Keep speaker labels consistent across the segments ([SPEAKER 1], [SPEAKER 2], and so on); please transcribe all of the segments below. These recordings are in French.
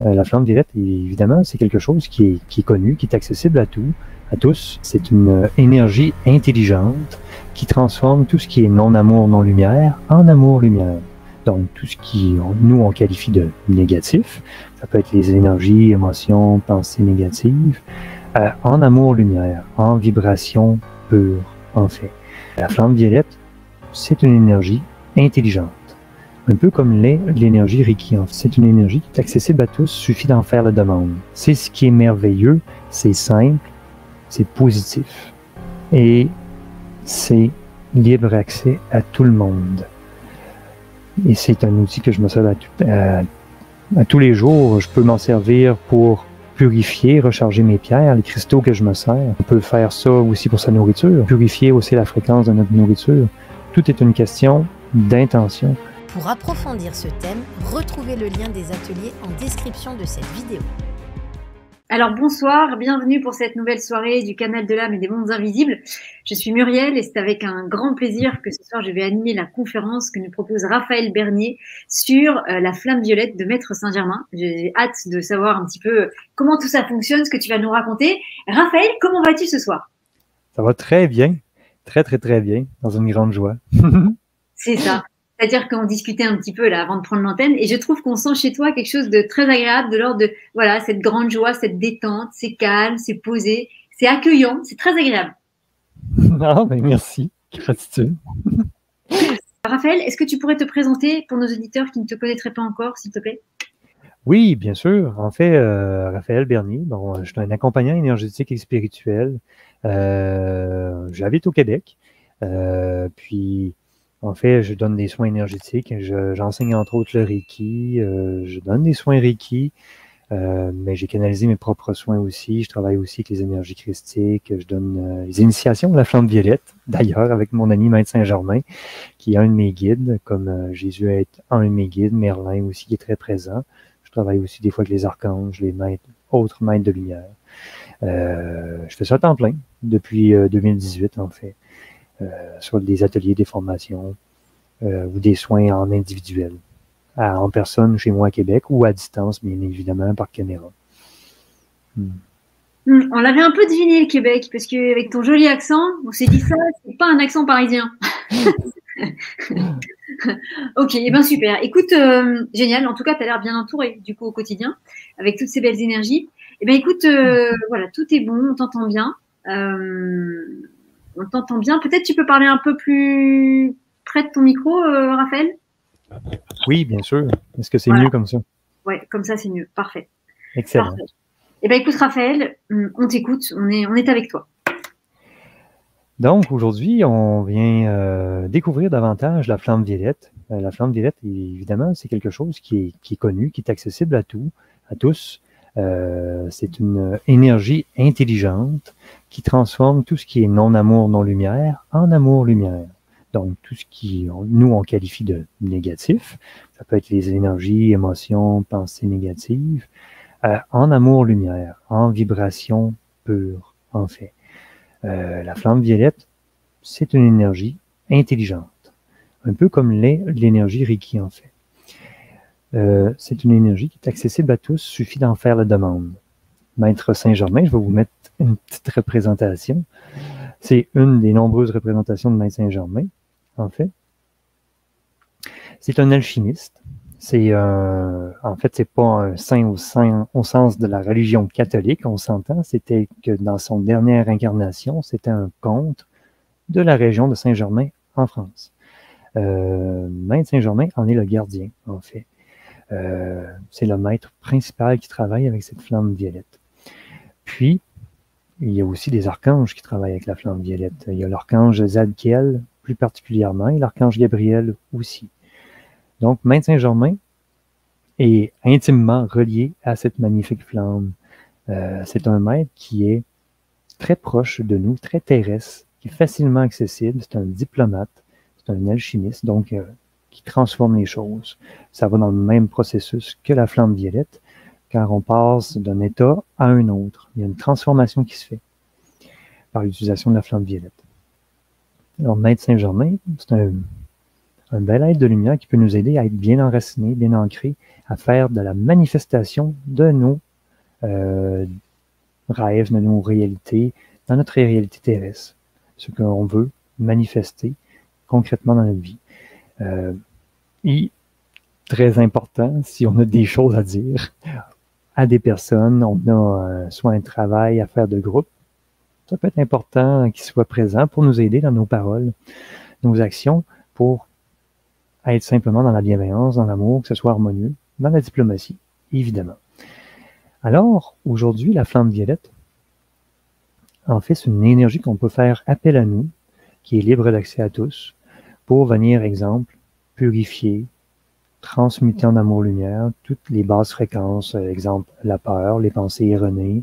[SPEAKER 1] La flamme violette, évidemment, c'est quelque chose qui est connu, qui est accessible à tous. C'est une énergie intelligente qui transforme tout ce qui est non-amour, non-lumière en amour-lumière. Donc, tout ce qui, nous, on qualifie de négatif, ça peut être les énergies, émotions, pensées négatives, en amour-lumière, en vibration pure, en fait. La flamme violette, c'est une énergie intelligente. Un peu comme l'énergie Reiki. C'est une énergie qui est accessible à tous, suffit d'en faire la demande. C'est ce qui est merveilleux, c'est simple, c'est positif. Et c'est libre accès à tout le monde. Et c'est un outil que je me sers à tous les jours. Je peux m'en servir pour purifier, recharger mes pierres, les cristaux que je me sers. On peut faire ça aussi pour sa nourriture, purifier aussi la fréquence de notre nourriture. Tout est une question d'intention.
[SPEAKER 2] Pour approfondir ce thème, retrouvez le lien des ateliers en description de cette vidéo.
[SPEAKER 3] Alors bonsoir, bienvenue pour cette nouvelle soirée du Canal de l'âme et des mondes invisibles. Je suis Muriel et c'est avec un grand plaisir que ce soir je vais animer la conférence que nous propose Raphaël Bernier sur la flamme violette de Maître Saint-Germain. J'ai hâte de savoir un petit peu comment tout ça fonctionne, ce que tu vas nous raconter. Raphaël, comment vas-tu ce soir?
[SPEAKER 1] Ça va très bien, très bien, dans une grande joie.
[SPEAKER 3] C'est ça. C'est-à-dire qu'on discutait un petit peu là avant de prendre l'antenne et je trouve qu'on sent chez toi quelque chose de très agréable, de l'ordre de voilà cette grande joie, cette détente, c'est calme, c'est posé, c'est accueillant, c'est très agréable.
[SPEAKER 1] Ah, ben merci, gratitude.
[SPEAKER 3] Raphaël, est-ce que tu pourrais te présenter pour nos auditeurs qui ne te connaîtraient pas encore, s'il te plaît?
[SPEAKER 1] Oui, bien sûr. En fait, Raphaël Bernier, bon, je suis un accompagnant énergétique et spirituel. J'habite au Québec. Puis, en fait, je donne des soins énergétiques. J'enseigne entre autres le Reiki. Je donne des soins Reiki, mais j'ai canalisé mes propres soins aussi. Je travaille aussi avec les énergies christiques. Je donne les initiations de la flamme violette, d'ailleurs, avec mon ami Maître Saint-Germain, qui est un de mes guides, comme Jésus est un de mes guides, Merlin aussi, qui est très présent. Je travaille aussi des fois avec les archanges, les maîtres, autres maîtres de lumière. Je fais ça à temps plein depuis 2018, en fait. Sur des ateliers, des formations ou des soins en individuel, en personne chez moi à Québec ou à distance, bien évidemment, par caméra.
[SPEAKER 3] On l'avait un peu deviné le Québec, parce qu'avec ton joli accent, on s'est dit ça, c'est pas un accent parisien. Ok, et ben super. Écoute, génial. En tout cas, tu as l'air bien entouré du coup au quotidien, avec toutes ces belles énergies. Et ben écoute, voilà, tout est bon, on t'entend bien. On t'entend bien. Peut-être tu peux parler un peu plus près de ton micro, Raphaël?
[SPEAKER 1] Oui, bien sûr. Est-ce que c'est
[SPEAKER 3] Voilà.
[SPEAKER 1] mieux comme ça?
[SPEAKER 3] Oui, comme ça, c'est mieux. Parfait.
[SPEAKER 1] Excellent.
[SPEAKER 3] Parfait. Eh bien, écoute, Raphaël, on t'écoute. On est avec toi.
[SPEAKER 1] Donc, aujourd'hui, on vient découvrir davantage la flamme violette. La flamme violette, évidemment, c'est quelque chose qui est connu, qui est accessible à tous. C'est une énergie intelligente qui transforme tout ce qui est non-amour, non-lumière en amour-lumière. Donc, tout ce qui, nous, on qualifie de négatif, ça peut être les énergies, émotions, pensées négatives, en amour-lumière, en vibration pure, en fait. La flamme violette, c'est une énergie intelligente, un peu comme l'énergie Reiki, en fait. C'est une énergie qui est accessible à tous, suffit d'en faire la demande. Maître Saint-Germain, je vais vous mettre une petite représentation. C'est une des nombreuses représentations de Maître Saint-Germain, en fait. C'est un alchimiste. En fait, c'est pas un saint au sens de la religion catholique, on s'entend. C'était que dans son dernière incarnation, c'était un comte de la région de Saint-Germain en France. Maître Saint-Germain en est le gardien, en fait. C'est le maître principal qui travaille avec cette flamme violette. Puis, il y a aussi des archanges qui travaillent avec la flamme violette. Il y a l'archange Zadkiel, plus particulièrement, et l'archange Gabriel aussi. Donc, Maître Saint-Germain est intimement relié à cette magnifique flamme. C'est un maître qui est très proche de nous, très terrestre, qui est facilement accessible. C'est un diplomate, c'est un alchimiste, donc qui transforme les choses. Ça va dans le même processus que la flamme violette, car on passe d'un état à un autre. Il y a une transformation qui se fait par l'utilisation de la flamme violette. Alors, Maître Saint-Germain, c'est Un bel être de lumière qui peut nous aider à être bien enracinés, bien ancrés, à faire de la manifestation de nos rêves, de nos réalités, dans notre réalité terrestre. Ce qu'on veut manifester concrètement dans notre vie. Et très important, si on a des choses à dire à des personnes, on a soit un travail à faire de groupe, ça peut être important qu'ils soient présents pour nous aider dans nos paroles, nos actions, pour être simplement dans la bienveillance, dans l'amour, que ce soit harmonieux, dans la diplomatie, évidemment. Alors, aujourd'hui, la flamme violette, en fait, c'est une énergie qu'on peut faire appel à nous, qui est libre d'accès à tous, pour venir, exemple, purifier, transmuter en amour-lumière toutes les basses fréquences, exemple, la peur, les pensées erronées,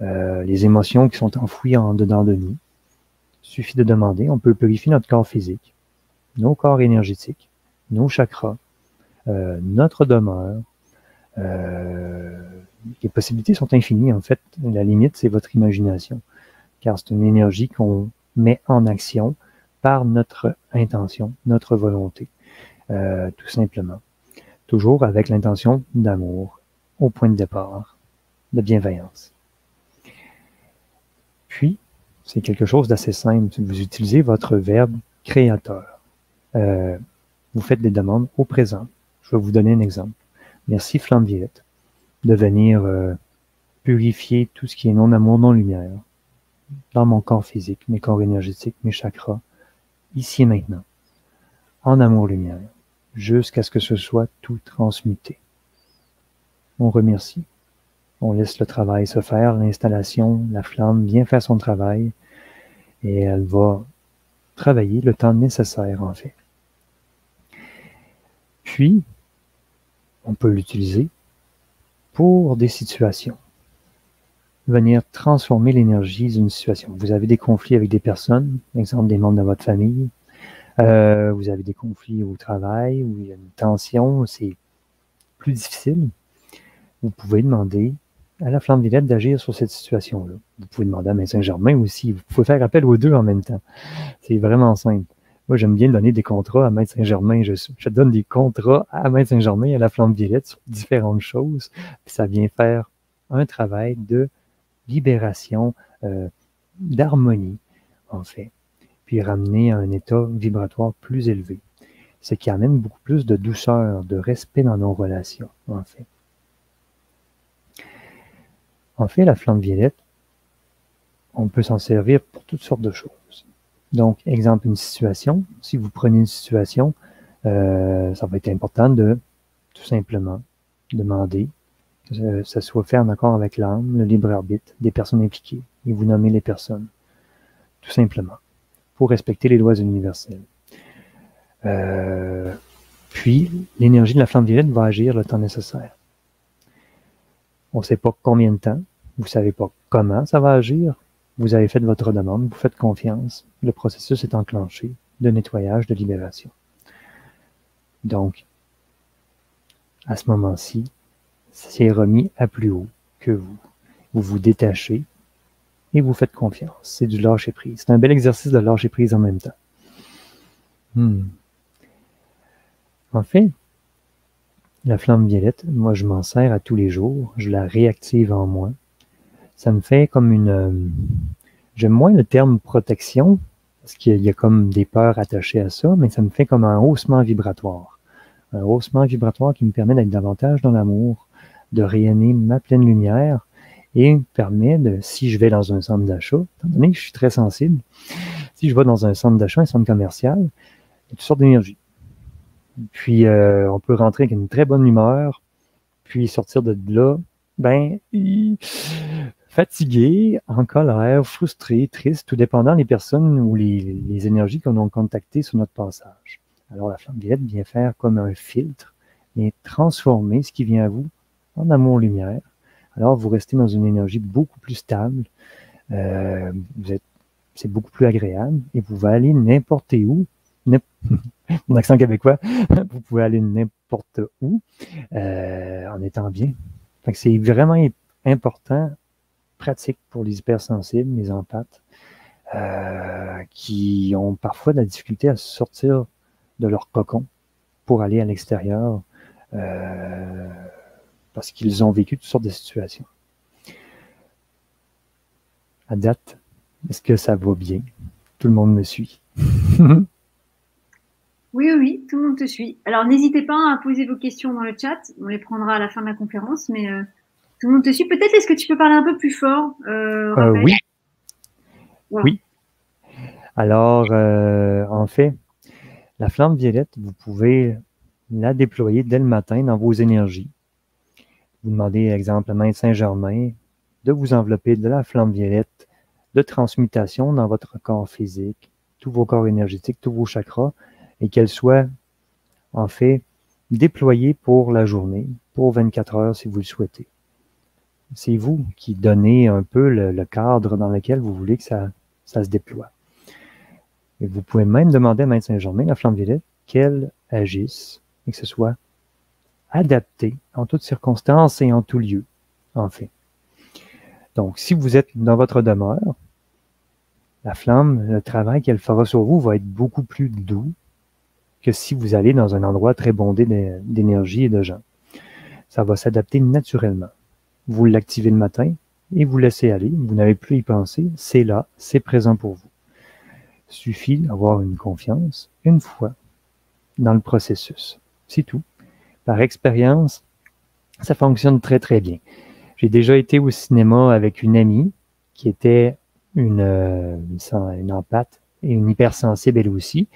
[SPEAKER 1] les émotions qui sont enfouies en dedans de nous. Il suffit de demander, on peut purifier notre corps physique, nos corps énergétiques, nos chakras, notre demeure. Les possibilités sont infinies, en fait. La limite, c'est votre imagination, car c'est une énergie qu'on met en action par notre intention, notre volonté, tout simplement. Toujours avec l'intention d'amour, au point de départ, de bienveillance. Puis, c'est quelque chose d'assez simple. Vous utilisez votre verbe créateur. Vous faites des demandes au présent. Je vais vous donner un exemple. Merci, flamme violette, de venir purifier tout ce qui est non-amour, non-lumière, dans mon corps physique, mes corps énergétiques, mes chakras, ici et maintenant, en amour-lumière, jusqu'à ce que ce soit tout transmuté. On remercie. On laisse le travail se faire, l'installation, la flamme vient faire son travail et elle va travailler le temps nécessaire, en fait. Puis, on peut l'utiliser pour des situations. Venir transformer l'énergie d'une situation. Vous avez des conflits avec des personnes, par exemple des membres de votre famille. Vous avez des conflits au travail où il y a une tension, c'est plus difficile. Vous pouvez demander à la flamme violette d'agir sur cette situation-là. Vous pouvez demander à Maître Saint-Germain aussi. Vous pouvez faire appel aux deux en même temps. C'est vraiment simple. Moi, j'aime bien donner des contrats à Maître Saint-Germain. Je donne des contrats à Maître Saint-Germain et à la flamme violette sur différentes choses. Puis ça vient faire un travail de libération, d'harmonie, en fait. Puis ramener à un état vibratoire plus élevé. Ce qui amène beaucoup plus de douceur, de respect dans nos relations, en fait. En fait, la flamme violette, on peut s'en servir pour toutes sortes de choses. Donc, exemple, une situation. Si vous prenez une situation, ça va être important de tout simplement demander que ça soit fait en accord avec l'âme, le libre arbitre des personnes impliquées. Et vous nommez les personnes, tout simplement, pour respecter les lois universelles. Puis, l'énergie de la flamme violette va agir le temps nécessaire. On ne sait pas combien de temps, vous ne savez pas comment ça va agir, vous avez fait votre demande, vous faites confiance, le processus est enclenché de nettoyage, de libération. Donc, à ce moment-ci, c'est remis à plus haut que vous. Vous vous détachez et vous faites confiance. C'est du lâcher-prise. C'est un bel exercice de lâcher-prise en même temps. En fait, la flamme violette, moi je m'en sers à tous les jours, je la réactive en moi. Ça me fait comme une... j'aime moins le terme protection, parce qu'il y a comme des peurs attachées à ça, mais ça me fait comme un haussement vibratoire. Un haussement vibratoire qui me permet d'être davantage dans l'amour, de rayonner ma pleine lumière, et me permet de, si je vais dans un centre d'achat, étant donné que je suis très sensible, si je vais dans un centre d'achat, un centre commercial, il y a toutes sortes d'énergie. Puis, on peut rentrer avec une très bonne humeur, puis sortir de là, fatigué, en colère, frustré, triste, tout dépendant des personnes ou les énergies qu'on a contactées sur notre passage. Alors, la flamme violette vient faire comme un filtre et transformer ce qui vient à vous en amour-lumière. Alors, vous restez dans une énergie beaucoup plus stable, c'est beaucoup plus agréable et vous pouvez aller n'importe où. Mon accent québécois, vous pouvez aller n'importe où en étant bien. Fait que c'est vraiment important, pratique pour les hypersensibles, les empathes, qui ont parfois de la difficulté à sortir de leur cocon, pour aller à l'extérieur parce qu'ils ont vécu toutes sortes de situations. À date, est-ce que ça va bien? Tout le monde me suit.
[SPEAKER 3] Oui, oui, tout le monde te suit. Alors, n'hésitez pas à poser vos questions dans le chat. On les prendra à la fin de la conférence, mais tout le monde te suit. Peut-être est-ce que tu peux parler un peu plus fort, Raphaël?
[SPEAKER 1] Oui.
[SPEAKER 3] Voilà.
[SPEAKER 1] Oui. Alors, en fait, la flamme violette, vous pouvez la déployer dès le matin dans vos énergies. Vous demandez, exemple, à Maître Saint-Germain de vous envelopper de la flamme violette de transmutation dans votre corps physique, tous vos corps énergétiques, tous vos chakras, et qu'elle soit, en fait, déployée pour la journée, pour 24 heures si vous le souhaitez. C'est vous qui donnez un peu le cadre dans lequel vous voulez que ça se déploie. Et vous pouvez même demander à Maître Saint-Germain, la flamme violette, qu'elle agisse et que ce soit adapté en toutes circonstances et en tout lieu, en fait. Donc, si vous êtes dans votre demeure, la flamme, le travail qu'elle fera sur vous va être beaucoup plus doux que si vous allez dans un endroit très bondé d'énergie et de gens. Ça va s'adapter naturellement. Vous l'activez le matin et vous laissez aller. Vous n'avez plus à y penser. C'est là, c'est présent pour vous. Il suffit d'avoir une confiance une fois dans le processus. C'est tout. Par expérience, ça fonctionne très, très bien. J'ai déjà été au cinéma avec une amie qui était une empathe et une hypersensible elle aussi.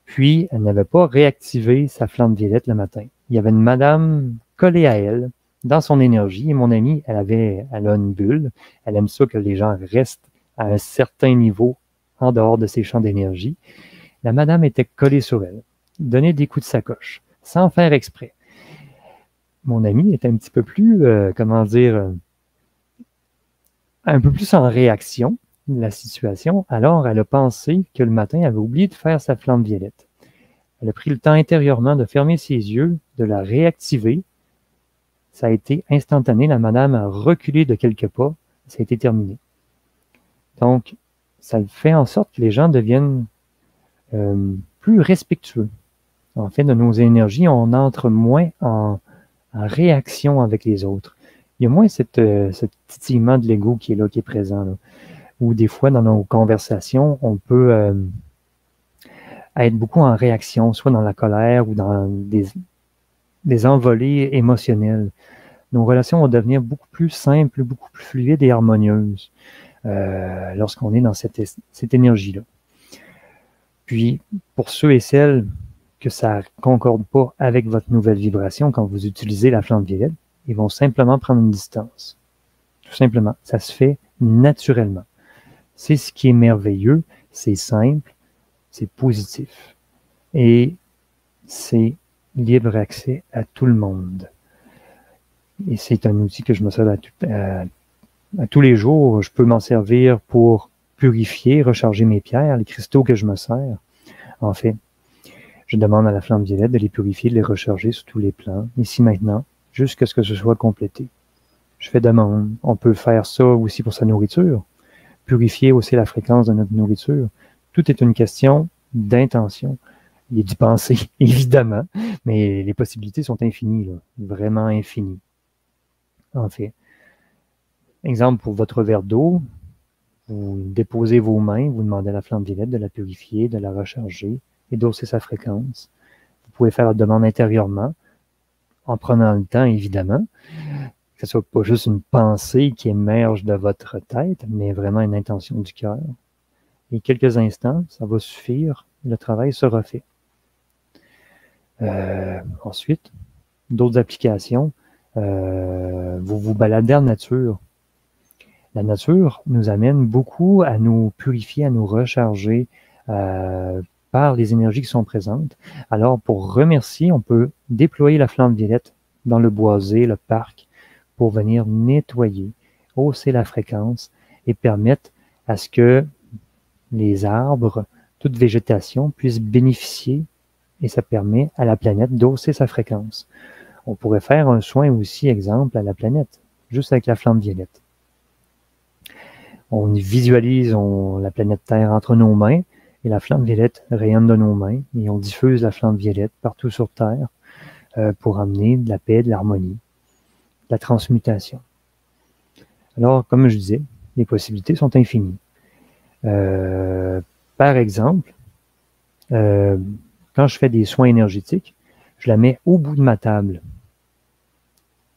[SPEAKER 1] Puis, elle n'avait pas réactivé sa flamme violette le matin. Il y avait une madame collée à elle, dans son énergie. Et mon amie, elle a une bulle. Elle aime ça que les gens restent à un certain niveau en dehors de ses champs d'énergie. La madame était collée sur elle, donnait des coups de sacoche, sans faire exprès. Mon amie était un petit peu plus, un peu plus en réaction de la situation. Alors, elle a pensé que le matin, elle avait oublié de faire sa flamme violette. Elle a pris le temps intérieurement de fermer ses yeux, de la réactiver. Ça a été instantané. La madame a reculé de quelques pas. Ça a été terminé. Donc, ça fait en sorte que les gens deviennent plus respectueux. En fait, de nos énergies, on entre moins en réaction avec les autres. Il y a moins ce titillement de l'ego qui est là, qui est présent. Là. Ou des fois, dans nos conversations, on peut être beaucoup en réaction, soit dans la colère ou dans des envolées émotionnelles. Nos relations vont devenir beaucoup plus simples, beaucoup plus fluides et harmonieuses lorsqu'on est dans cette énergie-là. Puis, pour ceux et celles que ça ne concorde pas avec votre nouvelle vibration quand vous utilisez la flamme violette, ils vont simplement prendre une distance. Tout simplement. Ça se fait naturellement. C'est ce qui est merveilleux, c'est simple, c'est positif. Et c'est libre accès à tout le monde. Et c'est un outil que je me sers à tous les jours. Je peux m'en servir pour purifier, recharger mes pierres, les cristaux que je me sers. En fait, je demande à la flamme violette de les purifier, de les recharger sur tous les plans, ici maintenant, jusqu'à ce que ce soit complété. Je fais demande. On peut faire ça aussi pour sa nourriture. Purifier aussi la fréquence de notre nourriture. Tout est une question d'intention. Il y a d'y penser, évidemment, mais les possibilités sont infinies, là, vraiment infinies. En fait, exemple pour votre verre d'eau, vous déposez vos mains, vous demandez à la flamme violette de la purifier, de la recharger et d'hausser sa fréquence. Vous pouvez faire la demande intérieurement, en prenant le temps, évidemment, que ce soit pas juste une pensée qui émerge de votre tête, mais vraiment une intention du cœur. Et quelques instants, ça va suffire, le travail sera fait. Ensuite, d'autres applications, vous vous baladez en nature. La nature nous amène beaucoup à nous purifier, à nous recharger par les énergies qui sont présentes. Alors, pour remercier, on peut déployer la flamme violette dans le boisé, le parc, pour venir nettoyer, hausser la fréquence et permettre à ce que les arbres, toute végétation puisse bénéficier et ça permet à la planète d'hausser sa fréquence. On pourrait faire un soin aussi, exemple, à la planète, juste avec la flamme violette. On visualise la planète Terre entre nos mains Et la flamme violette rayonne de nos mains et on diffuse la flamme violette partout sur Terre pour amener de la paix, de l'harmonie, de la transmutation. Alors, comme je disais, les possibilités sont infinies. Par exemple, quand je fais des soins énergétiques, je la mets au bout de ma table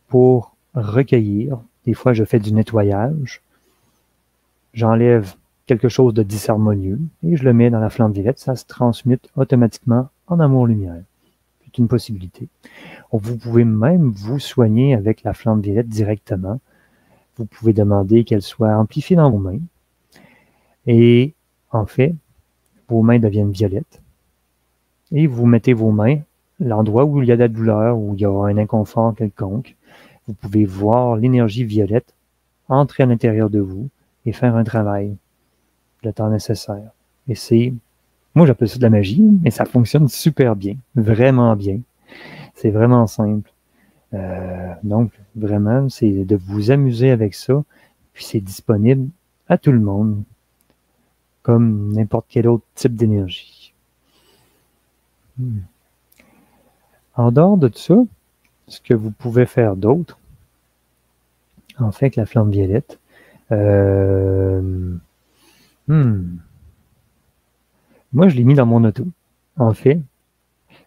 [SPEAKER 1] pour recueillir. Des fois, je fais du nettoyage. J'enlève quelque chose de disharmonieux et je le mets dans la flamme violette. Ça se transmute automatiquement en amour-lumière. C'est une possibilité. Vous pouvez même vous soigner avec la flamme violette directement. Vous pouvez demander qu'elle soit amplifiée dans vos mains. Et en fait, vos mains deviennent violettes. Et vous mettez vos mains, l'endroit où il y a de la douleur, où il y a un inconfort quelconque. Vous pouvez voir l'énergie violette entrer à l'intérieur de vous et faire un travail le temps nécessaire. Et c'est, moi j'appelle ça de la magie, mais ça fonctionne super bien, vraiment bien. C'est vraiment simple. Donc, vraiment, c'est de vous amuser avec ça, puis c'est disponible à tout le monde, comme n'importe quel autre type d'énergie. En dehors de ça, ce que vous pouvez faire d'autre, en fait, avec la flamme violette, moi, je l'ai mis dans mon auto. En fait,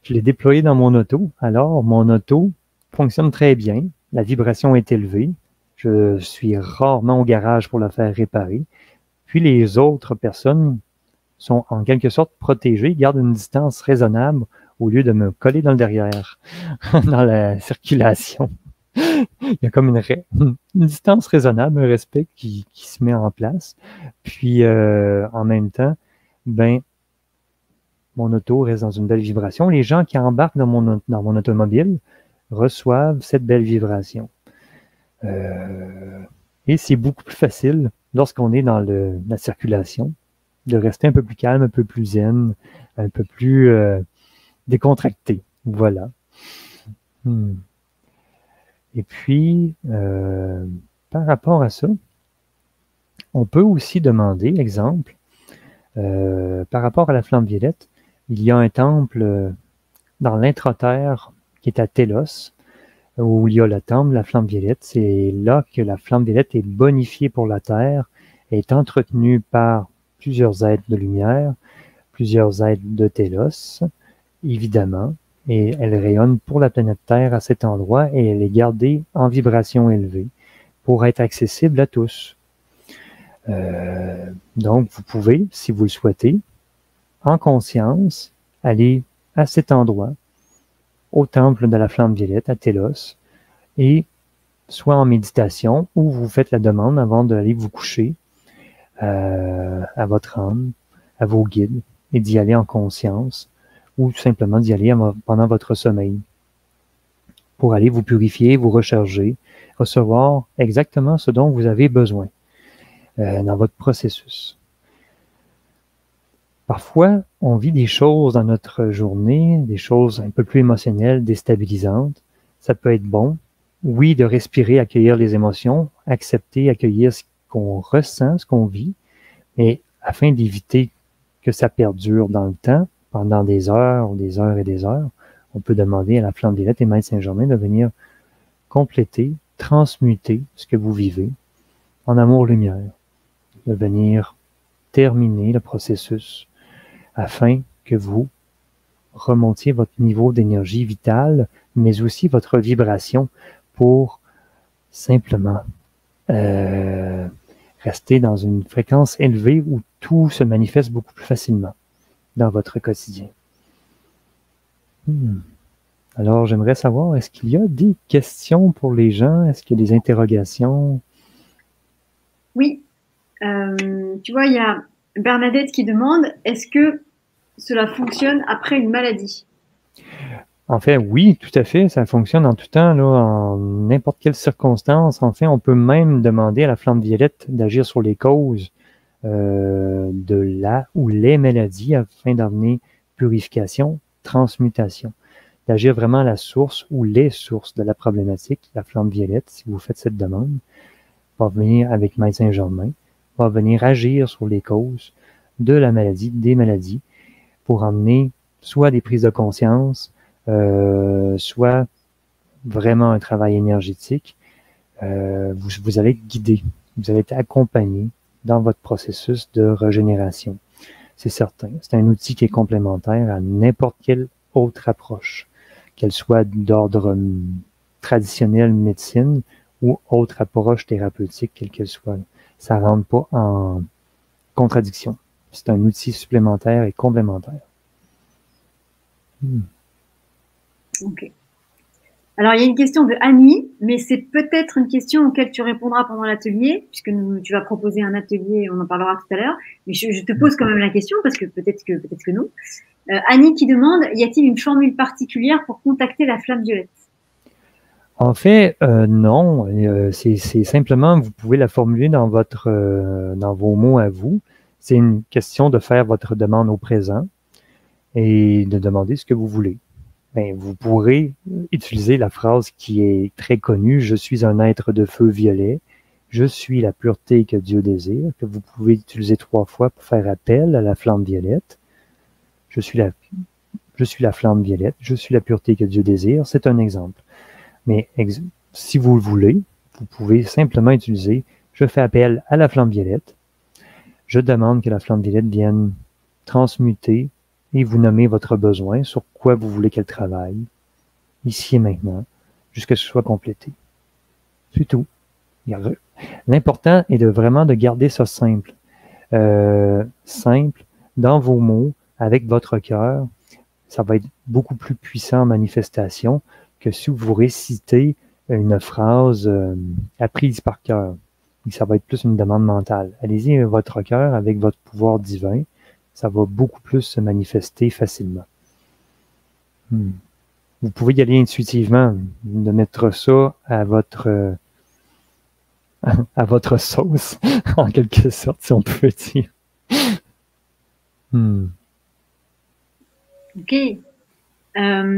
[SPEAKER 1] je l'ai déployé dans mon auto. Alors, mon auto fonctionne très bien. La vibration est élevée. Je suis rarement au garage pour la faire réparer. Puis, les autres personnes sont en quelque sorte protégées, gardent une distance raisonnable au lieu de me coller dans le derrière, dans la circulation. Il y a comme une distance raisonnable, un respect qui se met en place. Puis, en même temps, mon auto reste dans une belle vibration. Les gens qui embarquent dans mon automobile reçoivent cette belle vibration. Et c'est beaucoup plus facile, lorsqu'on est dans la circulation, de rester un peu plus calme, un peu plus zen, un peu plus décontracté. Voilà. Et puis, par rapport à ça, on peut aussi demander, exemple, par rapport à la flamme violette, il y a un temple dans l'intra-terre qui est à Télos, où il y a le temple de la flamme violette. C'est là que la flamme violette est bonifiée pour la Terre, est entretenue par plusieurs êtres de lumière, plusieurs êtres de Télos, évidemment, et elle rayonne pour la planète Terre à cet endroit et elle est gardée en vibration élevée pour être accessible à tous. Donc, vous pouvez, si vous le souhaitez, en conscience, aller à cet endroit, au temple de la flamme violette, à Télos, et soit en méditation, ou vous faites la demande avant d'aller vous coucher à votre âme, à vos guides, et d'y aller en conscience, ou tout simplement d'y aller pendant votre sommeil, pour aller vous purifier, vous recharger, recevoir exactement ce dont vous avez besoin dans votre processus. Parfois, on vit des choses dans notre journée, des choses un peu plus émotionnelles, déstabilisantes. Ça peut être bon, oui, de respirer, accueillir les émotions, accepter, accueillir ce qu'on ressent, ce qu'on vit, mais afin d'éviter que ça perdure dans le temps, pendant des heures et des heures, on peut demander à la flamme violette et Maître Saint-Germain de venir compléter, transmuter ce que vous vivez en amour-lumière, de venir terminer le processus afin que vous remontiez votre niveau d'énergie vitale, mais aussi votre vibration pour simplement rester dans une fréquence élevée où tout se manifeste beaucoup plus facilement dans votre quotidien. Alors, j'aimerais savoir, est-ce qu'il y a des questions pour les gens? Est-ce qu'il y a des interrogations?
[SPEAKER 3] Oui. Tu vois, il y a Bernadette qui demande, est-ce que cela fonctionne après une maladie?
[SPEAKER 1] En fait, oui, tout à fait, ça fonctionne en tout temps, là, en n'importe quelle circonstance. En fait, on peut même demander à la flamme violette d'agir sur les causes de la ou les maladies afin d'amener purification, transmutation, d'agir vraiment à la source ou les sources de la problématique. La flamme violette, si vous faites cette demande, va venir avec Maître Saint-Germain, va venir agir sur les causes de la maladie, des maladies, pour emmener soit des prises de conscience, soit vraiment un travail énergétique. Vous allez être guidé, vous allez être accompagné dans votre processus de régénération. C'est certain. C'est un outil qui est complémentaire à n'importe quelle autre approche, qu'elle soit d'ordre traditionnel médecine ou autre approche thérapeutique, quelle qu'elle soit. Ça ne rentre pas en contradiction. C'est un outil supplémentaire et complémentaire.
[SPEAKER 3] Ok. Alors, il y a une question de Annie, mais c'est peut-être une question auquel tu répondras pendant l'atelier, puisque tu vas proposer un atelier, on en parlera tout à l'heure. Mais je te pose quand même la question, parce que peut-être que non. Annie qui demande, y a-t-il une formule particulière pour contacter la flamme violette?
[SPEAKER 1] En fait, non. C'est simplement, vous pouvez la formuler dans vos mots à vous. C'est une question de faire votre demande au présent et de demander ce que vous voulez. Ben, vous pourrez utiliser la phrase qui est très connue, « Je suis un être de feu violet, je suis la pureté que Dieu désire », que vous pouvez utiliser 3 fois pour faire appel à la flamme violette. Je suis la flamme violette, je suis la pureté que Dieu désire. C'est un exemple. Mais si vous le voulez, vous pouvez simplement utiliser « Je fais appel à la flamme violette, je demande que la flamme violette vienne transmuter et vous nommez votre besoin, sur quoi vous voulez qu'elle travaille, ici et maintenant, jusqu'à ce que ce soit complété. » C'est tout. L'important est vraiment de garder ça simple. Simple, dans vos mots, avec votre cœur. Ça va être beaucoup plus puissant en manifestation que si vous récitez une phrase apprise par cœur. Ça va être plus une demande mentale. Allez-y votre cœur avec votre pouvoir divin. Ça va beaucoup plus se manifester facilement. Vous pouvez y aller intuitivement, de mettre ça à votre sauce, en quelque sorte, si on peut dire.
[SPEAKER 3] Ok. Il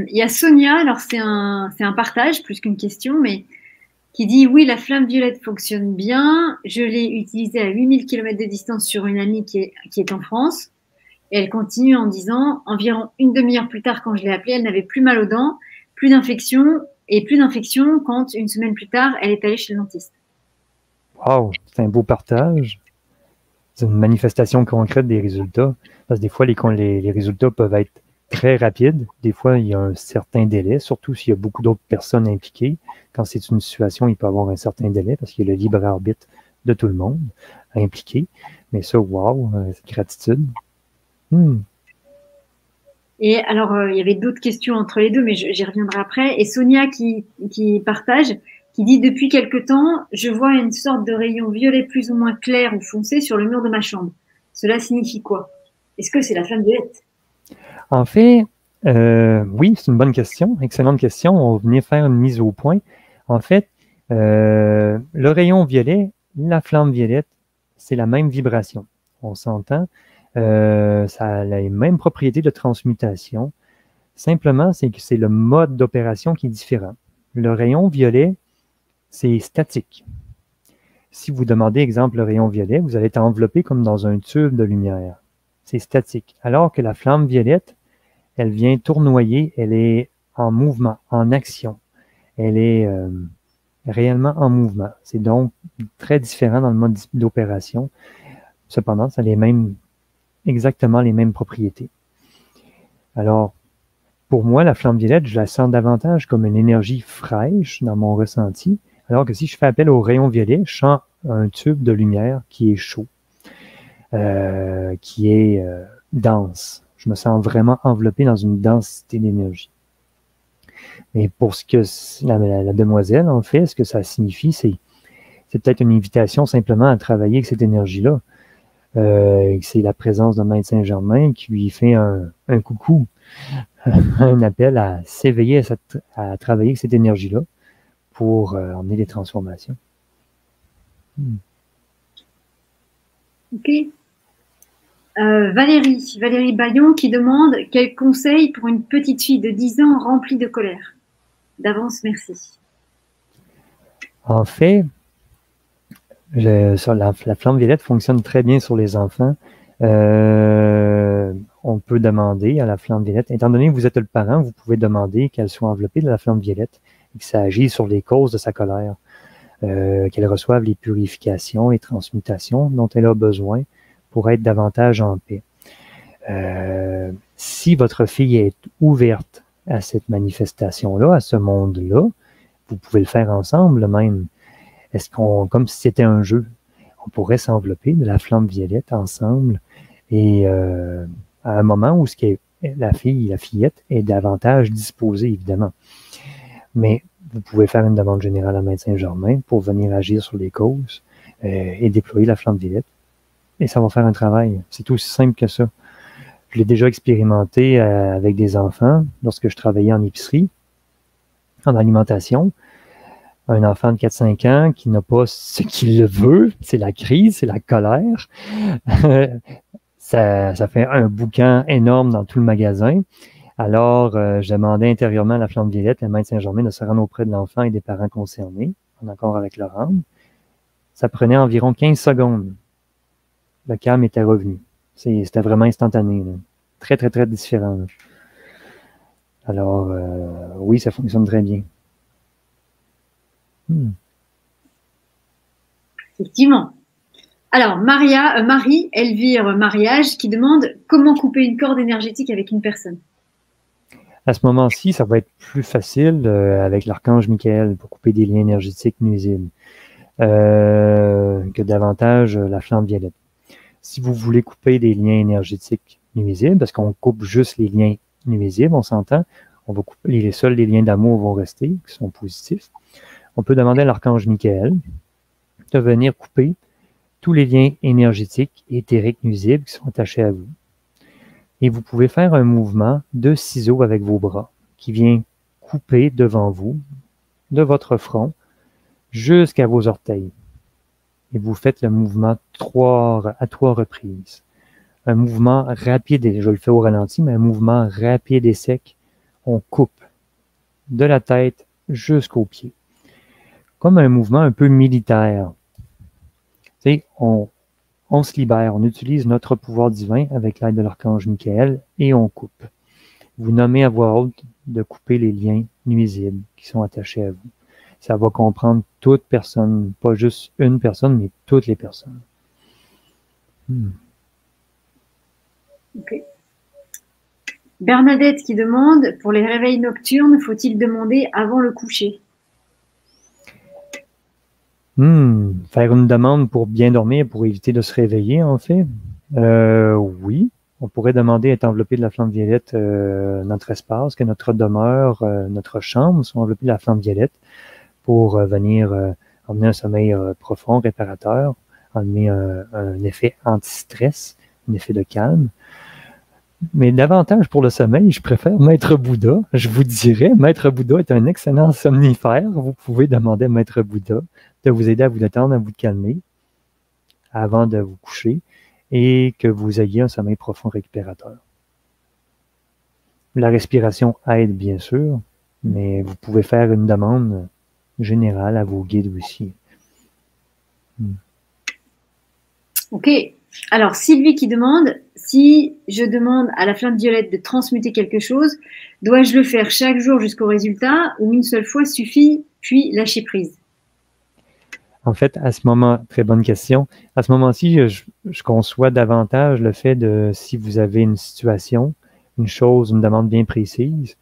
[SPEAKER 3] y a Sonia, alors c'est un partage plus qu'une question, mais qui dit « Oui, la flamme violette fonctionne bien. Je l'ai utilisée à 8000 km de distance sur une amie qui est en France. » Et elle continue en disant « Environ une demi-heure plus tard, quand je l'ai appelée, elle n'avait plus mal aux dents, plus d'infection, et plus d'infection quand, une semaine plus tard, elle est allée chez le dentiste. »
[SPEAKER 1] Wow, c'est un beau partage. C'est une manifestation concrète des résultats. Parce que des fois, les résultats peuvent être très rapides. Des fois, il y a un certain délai, surtout s'il y a beaucoup d'autres personnes impliquées. Quand c'est une situation, il peut y avoir un certain délai parce qu'il y a le libre arbitre de tout le monde impliqué. Mais ça, wow, c'est gratitude.
[SPEAKER 3] Et alors, il y avait d'autres questions entre les deux, mais j'y reviendrai après. Et Sonia qui partage, qui dit « Depuis quelque temps, je vois une sorte de rayon violet plus ou moins clair ou foncé sur le mur de ma chambre. Cela signifie quoi? Est-ce que c'est la flamme violette? »
[SPEAKER 1] En fait, oui, c'est une bonne question, excellente question. On va venir faire une mise au point. En fait, le rayon violet, la flamme violette, c'est la même vibration. On s'entend. Ça a les mêmes propriétés de transmutation. Simplement, c'est que c'est le mode d'opération qui est différent. Le rayon violet, c'est statique. Si vous demandez, exemple, le rayon violet, vous allez être enveloppé comme dans un tube de lumière. C'est statique. Alors que la flamme violette, elle vient tournoyer, elle est en mouvement, en action. Elle est réellement en mouvement. C'est donc très différent dans le mode d'opération. Cependant, ça a exactement les mêmes propriétés. Alors, pour moi, la flamme violette, je la sens davantage comme une énergie fraîche dans mon ressenti, alors que si je fais appel au rayon violet, je sens un tube de lumière qui est chaud, qui est dense. Je me sens vraiment enveloppé dans une densité d'énergie. Mais pour ce que la demoiselle, en fait, ce que ça signifie, c'est peut-être une invitation simplement à travailler avec cette énergie-là. C'est la présence de Maître Saint-Germain qui lui fait un coucou, un appel à s'éveiller, à travailler avec cette énergie-là pour emmener des transformations.
[SPEAKER 3] Ok. Valérie Bayon qui demande « Quel conseil pour une petite fille de 10 ans remplie de colère ?» D'avance, merci.
[SPEAKER 1] En fait, la flamme violette fonctionne très bien sur les enfants On peut demander à la flamme violette, étant donné que vous êtes le parent, vous pouvez demander qu'elle soit enveloppée de la flamme violette et que ça agisse sur les causes de sa colère, qu'elle reçoive les purifications et transmutations dont elle a besoin pour être davantage en paix. Si votre fille est ouverte à cette manifestation-là, à ce monde-là, vous pouvez le faire ensemble même. Est-ce qu'on, comme si c'était un jeu, on pourrait s'envelopper de la flamme violette ensemble et à un moment où la fillette est davantage disposée, évidemment. Mais vous pouvez faire une demande générale à Maître Saint-Germain pour venir agir sur les causes et déployer la flamme violette. Et ça va faire un travail. C'est aussi simple que ça. Je l'ai déjà expérimenté avec des enfants lorsque je travaillais en épicerie, en alimentation. Un enfant de 4-5 ans qui n'a pas ce qu'il veut, c'est la crise, c'est la colère. Ça fait un boucan énorme dans tout le magasin. Alors, je demandais intérieurement à la flamme violette, la Maître Saint-Germain, de se rendre auprès de l'enfant et des parents concernés, en accord avec leur âme. Ça prenait environ 15 secondes. Le calme était revenu. C'était vraiment instantané. Là. Très, très, très différent. Là. Alors, oui, ça fonctionne très bien.
[SPEAKER 3] Effectivement. Alors, Marie, Elvire Mariage, qui demande comment couper une corde énergétique avec une personne.
[SPEAKER 1] À ce moment-ci, ça va être plus facile avec l'archange Michael pour couper des liens énergétiques nuisibles que davantage la flamme violette. Si vous voulez couper des liens énergétiques nuisibles, parce qu'on coupe juste les liens nuisibles, on s'entend, on va couper seuls les liens d'amour vont rester, qui sont positifs. On peut demander à l'archange Michael de venir couper tous les liens énergétiques et éthériques nuisibles qui sont attachés à vous. Et vous pouvez faire un mouvement de ciseaux avec vos bras qui vient couper devant vous, de votre front, jusqu'à vos orteils. Et vous faites le mouvement à 3 reprises. Un mouvement rapide, je le fais au ralenti, mais un mouvement rapide et sec. On coupe de la tête jusqu'aux pieds. Comme un mouvement un peu militaire. Tu sais, on se libère, on utilise notre pouvoir divin avec l'aide de l'archange Michael et on coupe. Vous nommez à voix haute de couper les liens nuisibles qui sont attachés à vous. Ça va comprendre toute personne, pas juste une personne, mais toutes les personnes.
[SPEAKER 3] Ok. Bernadette qui demande, pour les réveils nocturnes, faut-il demander avant le coucher?
[SPEAKER 1] Faire une demande pour bien dormir, pour éviter de se réveiller, en fait. Oui, on pourrait demander à être enveloppé de la flamme violette notre espace, que notre demeure, notre chambre soit enveloppée de la flamme violette pour venir emmener un sommeil profond, réparateur, emmener un effet anti-stress, un effet de calme. Mais davantage pour le sommeil, je préfère Maître Bouddha. Je vous dirais, Maître Bouddha est un excellent somnifère. Vous pouvez demander à Maître Bouddha de vous aider à vous détendre, à vous calmer avant de vous coucher et que vous ayez un sommeil profond récupérateur. La respiration aide bien sûr, mais vous pouvez faire une demande générale à vos guides aussi.
[SPEAKER 3] Ok. Alors, Sylvie qui demande, si je demande à la flamme violette de transmuter quelque chose, dois-je le faire chaque jour jusqu'au résultat ou une seule fois suffit, puis lâcher prise?
[SPEAKER 1] En fait, à ce moment, très bonne question. À ce moment-ci, je conçois davantage le fait de, si vous avez une situation, une chose, une demande bien précise,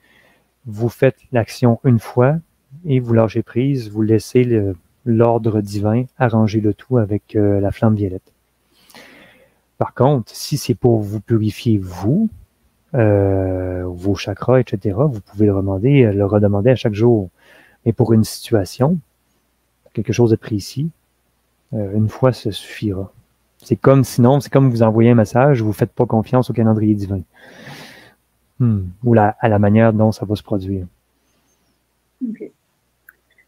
[SPEAKER 1] vous faites l'action une fois et vous lâchez prise, vous laissez l'ordre divin arranger le tout avec la flamme violette. Par contre, si c'est pour vous purifier vous, vos chakras, etc., vous pouvez le redemander à chaque jour. Mais pour une situation, quelque chose de précis, une fois, ça suffira. C'est comme vous envoyez un message, vous ne faites pas confiance au calendrier divin. Ou à la manière dont ça va se produire.
[SPEAKER 3] Okay.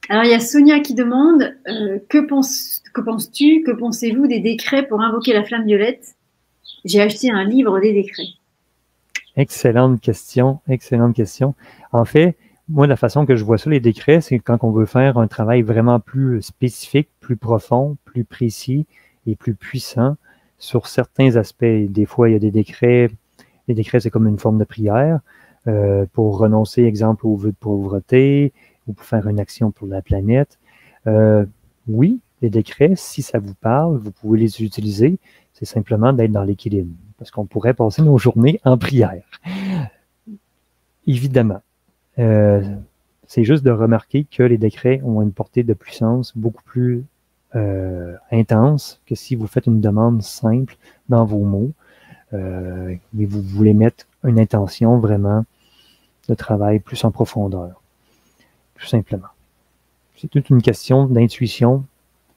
[SPEAKER 3] Alors, il y a Sonia qui demande, que penses-tu, que pensez-vous des décrets pour invoquer la flamme violette? J'ai acheté un livre des décrets.
[SPEAKER 1] Excellente question, excellente question. En fait, moi, la façon que je vois ça, les décrets, c'est quand on veut faire un travail vraiment plus spécifique, plus profond, plus précis et plus puissant sur certains aspects. Des fois, il y a des décrets. Les décrets, c'est comme une forme de prière pour renoncer, exemple, au vœu de pauvreté ou pour faire une action pour la planète. Oui, les décrets, si ça vous parle, vous pouvez les utiliser. C'est simplement d'être dans l'équilibre. Parce qu'on pourrait passer nos journées en prière. Évidemment. C'est juste de remarquer que les décrets ont une portée de puissance beaucoup plus intense que si vous faites une demande simple dans vos mots. Mais vous voulez mettre une intention vraiment de travail plus en profondeur. Tout simplement. C'est toute une question d'intuition,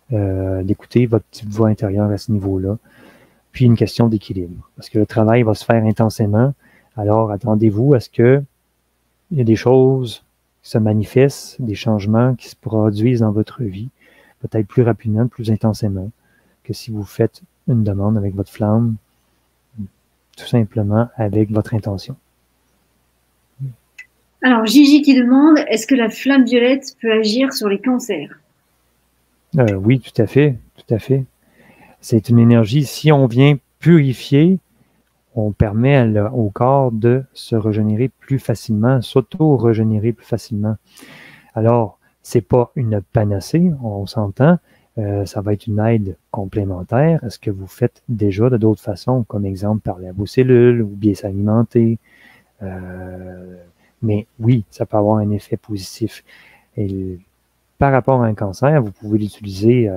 [SPEAKER 1] d'écouter votre petite voix intérieure à ce niveau-là, puis une question d'équilibre. Parce que le travail va se faire intensément, alors attendez-vous à ce que il y a des choses qui se manifestent, des changements qui se produisent dans votre vie, peut-être plus rapidement, plus intensément, que si vous faites une demande avec votre flamme, tout simplement avec votre intention.
[SPEAKER 3] Alors, Gigi qui demande, est-ce que la flamme violette peut agir sur les cancers?
[SPEAKER 1] Oui, tout à fait, tout à fait. C'est une énergie, si on vient purifier, on permet au corps de se régénérer plus facilement, s'auto-régénérer plus facilement. Alors, c'est pas une panacée, on s'entend, ça va être une aide complémentaire à ce que vous faites déjà de d'autres façons, comme exemple parler à vos cellules ou bien s'alimenter. Mais oui, ça peut avoir un effet positif. Et par rapport à un cancer, vous pouvez l'utiliser,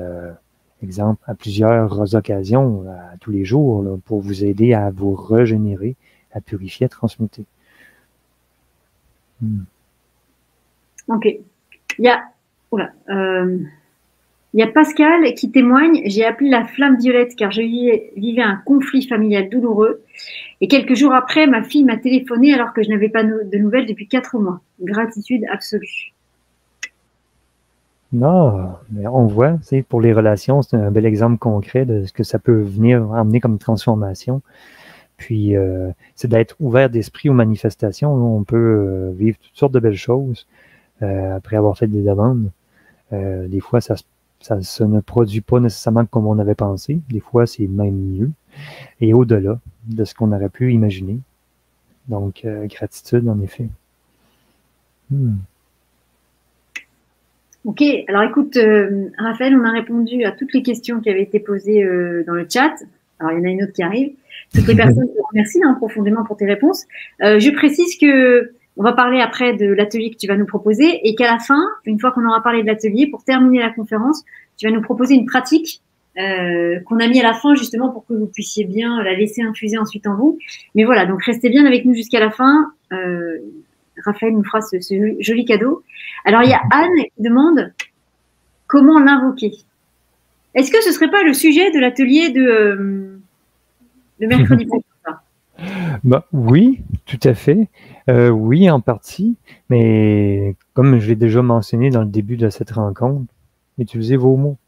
[SPEAKER 1] exemple, à plusieurs occasions, à tous les jours, là, pour vous aider à vous régénérer, à purifier, à transmuter.
[SPEAKER 3] Ok. Il y a Pascal qui témoigne, j'ai appelé la flamme violette car je vivais un conflit familial douloureux. Et quelques jours après, ma fille m'a téléphoné alors que je n'avais pas de nouvelles depuis 4 mois. Gratitude absolue.
[SPEAKER 1] Non, mais on voit, c'est pour les relations, c'est un bel exemple concret de ce que ça peut venir amener comme transformation. Puis, c'est d'être ouvert d'esprit aux manifestations. On peut vivre toutes sortes de belles choses après avoir fait des demandes. Des fois, ça ne produit pas nécessairement comme on avait pensé. Des fois, c'est même mieux et au-delà de ce qu'on aurait pu imaginer. Donc, gratitude, en effet.
[SPEAKER 3] Ok, alors écoute, Raphaël, on a répondu à toutes les questions qui avaient été posées dans le chat. Alors, il y en a une autre qui arrive. Toutes les personnes, je te remercie profondément pour tes réponses. Je précise que on va parler après de l'atelier que tu vas nous proposer et qu'à la fin, une fois qu'on aura parlé de l'atelier, pour terminer la conférence, tu vas nous proposer une pratique qu'on a mis à la fin justement pour que vous puissiez bien la laisser infuser ensuite en vous. Mais voilà, donc restez bien avec nous jusqu'à la fin. Raphaël nous fera ce joli cadeau. Alors, il y a Anne qui demande comment l'invoquer. Est-ce que ce serait pas le sujet de l'atelier de mercredi prochain?
[SPEAKER 1] Bah, oui, tout à fait. Oui, en partie. Mais comme je l'ai déjà mentionné dans le début de cette rencontre, utilisez vos mots.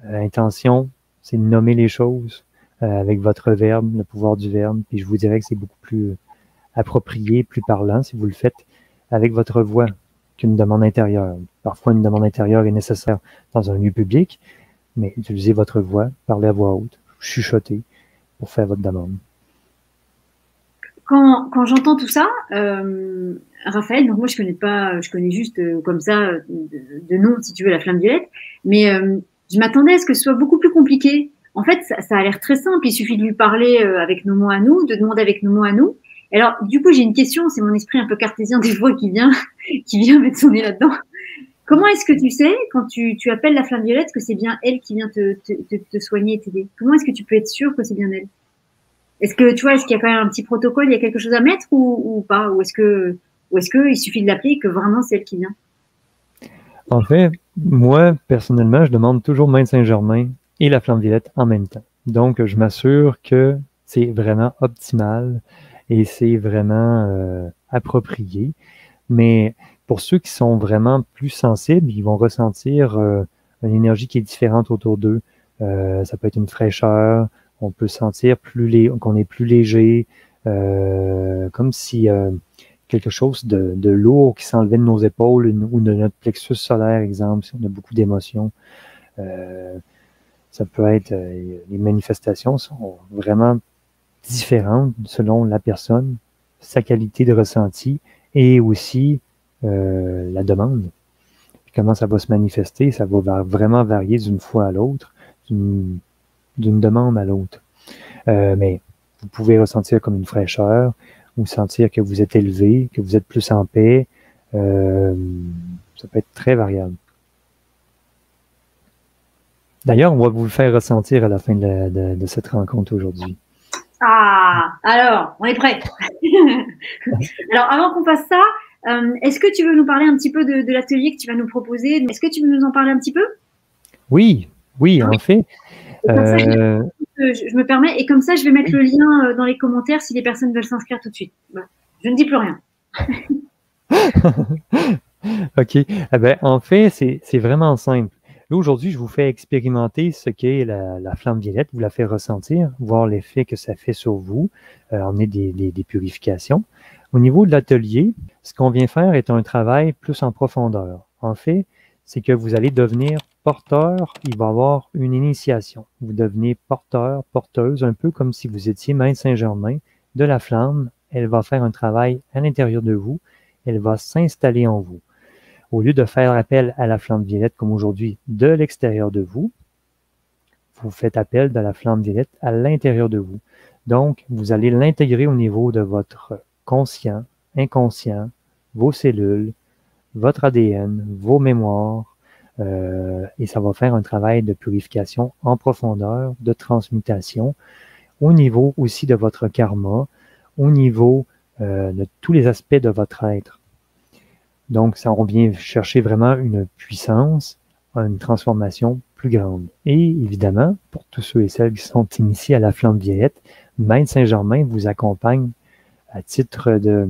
[SPEAKER 1] L'intention, c'est de nommer les choses avec votre verbe, le pouvoir du verbe. Puis je vous dirais que c'est beaucoup plus approprié, plus parlant si vous le faites avec votre voix qu'une demande intérieure. Parfois, une demande intérieure est nécessaire dans un lieu public, mais utilisez votre voix, parlez à voix haute, chuchotez pour faire votre demande.
[SPEAKER 3] Quand j'entends tout ça, Raphaël, donc moi je connais juste comme ça de nom, si tu veux, la flamme violette, mais je m'attendais à ce que ce soit beaucoup plus compliqué. En fait, ça a l'air très simple, il suffit de lui parler avec nos mots à nous, de demander avec nos mots à nous. Alors, du coup, j'ai une question, c'est mon esprit un peu cartésien des fois qui vient mettre son nez là-dedans. Comment est-ce que tu sais, quand tu appelles la flamme violette, que c'est bien elle qui vient te soigner et t'aider? Comment est-ce que tu peux être sûr que c'est bien elle? Est-ce que tu vois, est-ce qu'il y a quand même un petit protocole, il y a quelque chose à mettre ou pas? Ou est-ce que il suffit de l'appeler et que vraiment c'est elle qui vient?
[SPEAKER 1] En fait, moi, personnellement, je demande toujours Main Saint-Germain et la flamme violette en même temps. Donc, je m'assure que c'est vraiment optimal et c'est vraiment approprié. Mais pour ceux qui sont vraiment plus sensibles, ils vont ressentir une énergie qui est différente autour d'eux. Ça peut être une fraîcheur, on peut sentir qu'on est plus léger, comme si quelque chose de lourd qui s'enlevait de nos épaules ou de notre plexus solaire, exemple, si on a beaucoup d'émotions. Ça peut être, les manifestations sont vraiment différentes selon la personne, sa qualité de ressenti et aussi la demande. Puis comment ça va se manifester, ça va vraiment varier d'une fois à l'autre, d'une demande à l'autre. Mais vous pouvez ressentir comme une fraîcheur, ou sentir que vous êtes élevé, que vous êtes plus en paix. Ça peut être très variable. D'ailleurs, on va vous le faire ressentir à la fin de cette rencontre aujourd'hui.
[SPEAKER 3] Ah, alors, on est prêt. Alors, avant qu'on fasse ça, est-ce que tu veux nous parler un petit peu de l'atelier que tu vas nous proposer? Est-ce que tu veux nous en parler un petit peu?
[SPEAKER 1] Oui, en fait.
[SPEAKER 3] Ça, je me permets, et comme ça, je vais mettre le lien dans les commentaires si les personnes veulent s'inscrire tout de suite. Voilà. Je ne dis plus rien.
[SPEAKER 1] OK. Eh ben, en fait, c'est vraiment simple. Là, aujourd'hui, je vous fais expérimenter ce qu'est la flamme violette, vous la faites ressentir, voir l'effet que ça fait sur vous, emmener des purifications. Au niveau de l'atelier, ce qu'on vient faire est un travail plus en profondeur. En fait, c'est que vous allez devenir porteur, il va y avoir une initiation. Vous devenez porteur, porteuse, un peu comme si vous étiez Maître Saint-Germain de la flamme. Elle va faire un travail à l'intérieur de vous, elle va s'installer en vous. Au lieu de faire appel à la flamme violette comme aujourd'hui de l'extérieur de vous, vous faites appel de la flamme violette à l'intérieur de vous. Donc, vous allez l'intégrer au niveau de votre conscient, inconscient, vos cellules, votre ADN, vos mémoires, et ça va faire un travail de purification en profondeur, de transmutation, au niveau aussi de votre karma, au niveau de tous les aspects de votre être. Donc, ça, on vient chercher vraiment une puissance, une transformation plus grande. Et évidemment, pour tous ceux et celles qui sont initiés à la flamme violette, Maître Saint-Germain vous accompagne à titre de,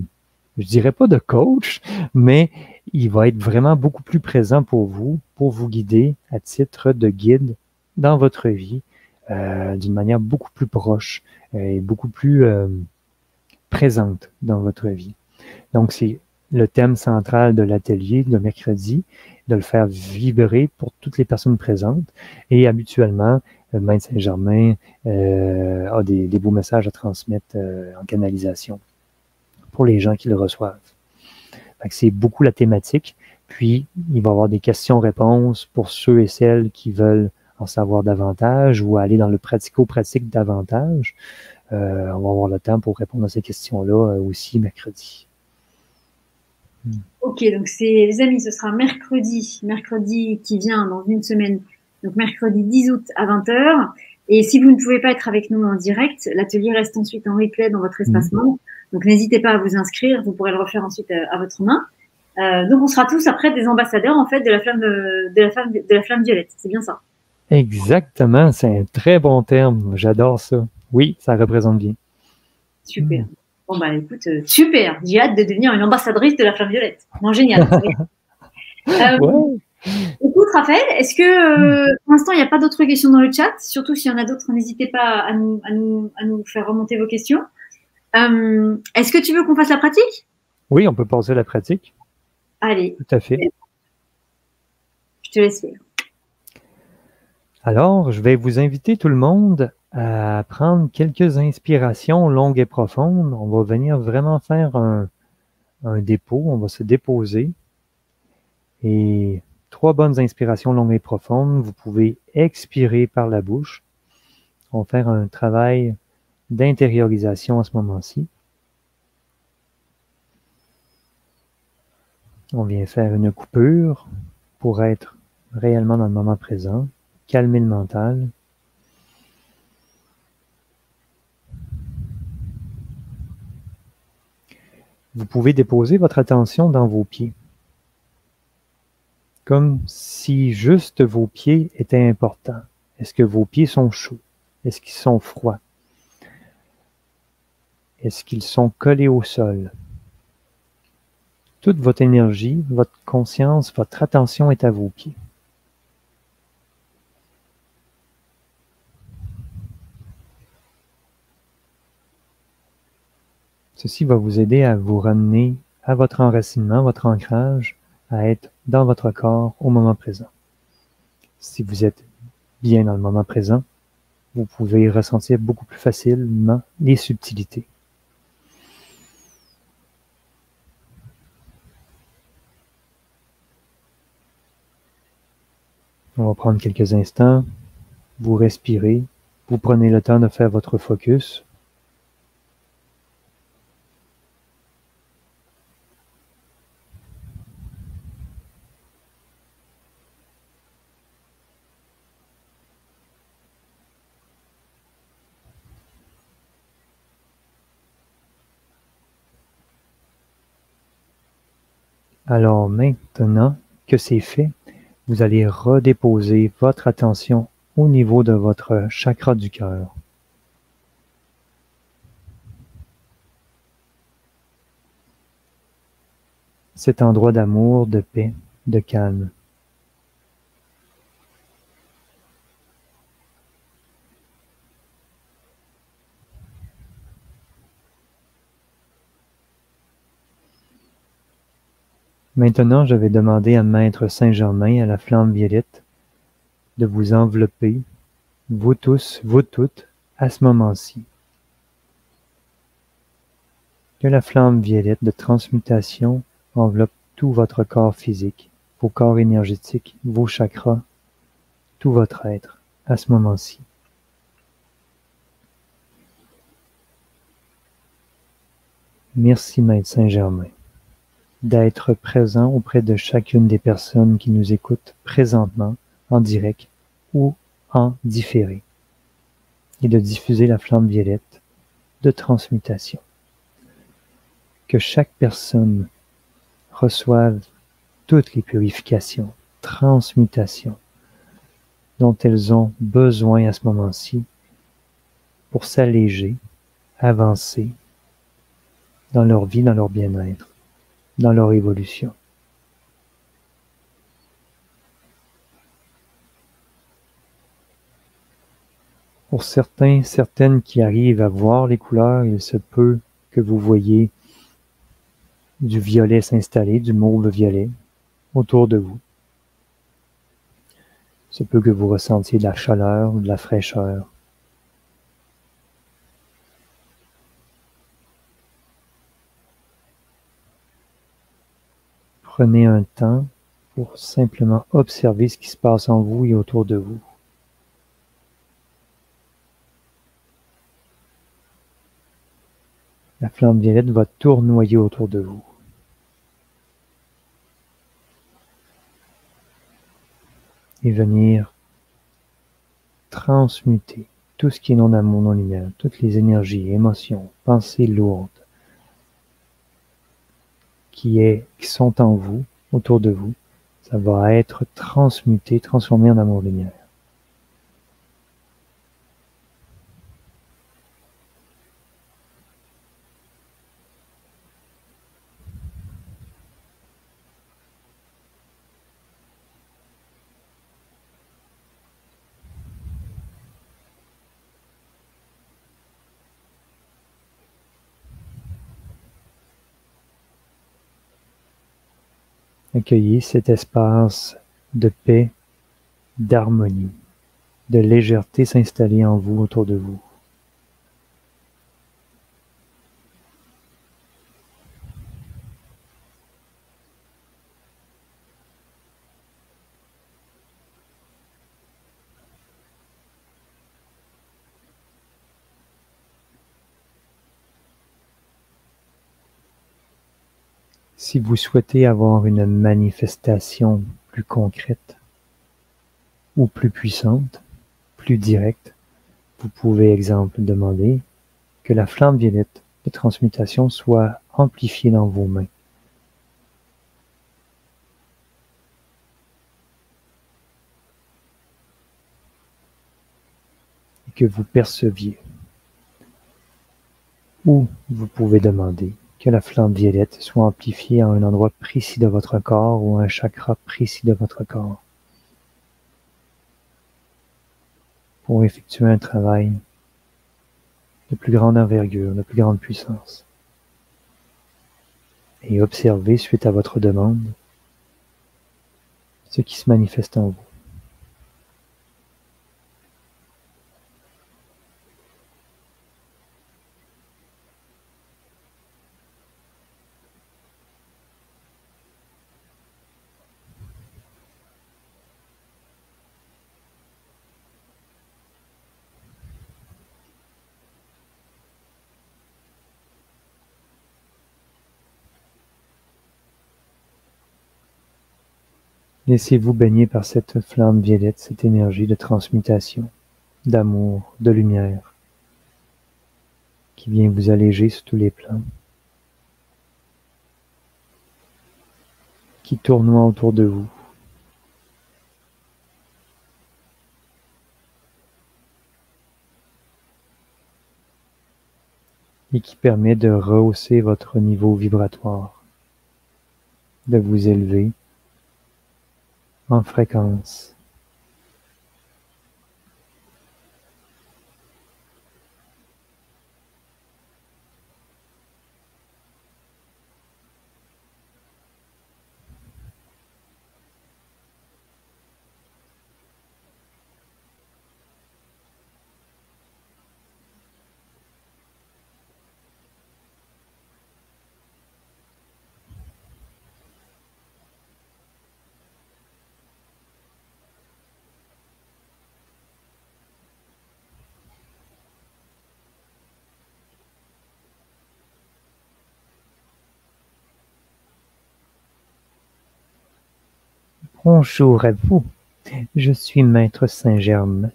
[SPEAKER 1] je dirais pas de coach, mais il va être vraiment beaucoup plus présent pour vous guider à titre de guide dans votre vie, d'une manière beaucoup plus proche et beaucoup plus présente dans votre vie. Donc, c'est le thème central de l'atelier de mercredi, de le faire vibrer pour toutes les personnes présentes. Et habituellement, Maître Saint-Germain a des beaux messages à transmettre en canalisation pour les gens qui le reçoivent. C'est beaucoup la thématique. Puis, il va y avoir des questions-réponses pour ceux et celles qui veulent en savoir davantage ou aller dans le pratico-pratique davantage. On va avoir le temps pour répondre à ces questions-là aussi mercredi.
[SPEAKER 3] Ok, donc les amis, ce sera mercredi qui vient dans une semaine, donc mercredi 10 août à 20h. Et si vous ne pouvez pas être avec nous en direct, l'atelier reste ensuite en replay dans votre espace membre. Donc n'hésitez pas à vous inscrire, vous pourrez le refaire ensuite à votre main. Donc on sera tous après des ambassadeurs en fait de la flamme violette, c'est bien ça?
[SPEAKER 1] Exactement, c'est un très bon terme, j'adore ça. Oui, ça représente bien.
[SPEAKER 3] Super. Bon, bah écoute, super. J'ai hâte de devenir une ambassadrice de la flamme violette. Non, génial.
[SPEAKER 1] Ouais.
[SPEAKER 3] Écoute, Raphaël, est-ce que pour l'instant, il n'y a pas d'autres questions dans le chat? Surtout s'il y en a d'autres, n'hésitez pas à nous faire remonter vos questions. Est-ce que tu veux qu'on fasse la pratique?
[SPEAKER 1] Oui, on peut passer à la pratique.
[SPEAKER 3] Allez.
[SPEAKER 1] Tout à fait.
[SPEAKER 3] Je te laisse faire.
[SPEAKER 1] Alors, je vais vous inviter tout le monde à prendre quelques inspirations longues et profondes. On va venir vraiment faire un dépôt, on va se déposer. Et 3 bonnes inspirations longues et profondes. Vous pouvez expirer par la bouche. On va faire un travail d'intériorisation à ce moment-ci. On vient faire une coupure pour être réellement dans le moment présent, calmer le mental. Vous pouvez déposer votre attention dans vos pieds, comme si juste vos pieds étaient importants. Est-ce que vos pieds sont chauds? Est-ce qu'ils sont froids? Est-ce qu'ils sont collés au sol? Toute votre énergie, votre conscience, votre attention est à vos pieds. Ceci va vous aider à vous ramener à votre enracinement, votre ancrage, à être dans votre corps au moment présent. Si vous êtes bien dans le moment présent, vous pouvez ressentir beaucoup plus facilement les subtilités. On va prendre quelques instants, vous respirez, vous prenez le temps de faire votre focus. Alors maintenant que c'est fait, vous allez redéposer votre attention au niveau de votre chakra du cœur. Cet endroit d'amour, de paix, de calme. Maintenant, je vais demander à Maître Saint-Germain, à la flamme violette, de vous envelopper, vous tous, vous toutes, à ce moment-ci. Que la flamme violette de transmutation enveloppe tout votre corps physique, vos corps énergétiques, vos chakras, tout votre être, à ce moment-ci. Merci, Maître Saint-Germain, d'être présent auprès de chacune des personnes qui nous écoutent présentement, en direct ou en différé, et de diffuser la flamme violette de transmutation. Que chaque personne reçoive toutes les purifications, transmutations dont elles ont besoin à ce moment-ci pour s'alléger, avancer dans leur vie, dans leur bien-être, dans leur évolution. Pour certains, certaines qui arrivent à voir les couleurs, il se peut que vous voyez du violet s'installer, du mauve violet autour de vous. Il se peut que vous ressentiez de la chaleur ou de la fraîcheur. Prenez un temps pour simplement observer ce qui se passe en vous et autour de vous. La flamme violette va tournoyer autour de vous. Et venir transmuter tout ce qui est non-amour, non-lumière, toutes les énergies, émotions, pensées lourdes qui sont en vous, autour de vous. Ça va être transmuté, transformé en amour-lumière. Accueillez cet espace de paix, d'harmonie, de légèreté s'installer en vous, autour de vous. Si vous souhaitez avoir une manifestation plus concrète ou plus puissante, plus directe, vous pouvez, exemple, demander que la flamme violette de transmutation soit amplifiée dans vos mains. Et que vous perceviez. Ou vous pouvez demander que la flamme violette soit amplifiée à un endroit précis de votre corps ou à un chakra précis de votre corps pour effectuer un travail de plus grande envergure, de plus grande puissance. Et observez, suite à votre demande, ce qui se manifeste en vous. Laissez-vous baigner par cette flamme violette, cette énergie de transmutation, d'amour, de lumière, qui vient vous alléger sur tous les plans, qui tournoie autour de vous. Et qui permet de rehausser votre niveau vibratoire, de vous élever en fréquence. Bonjour à vous, je suis Maître Saint-Germain.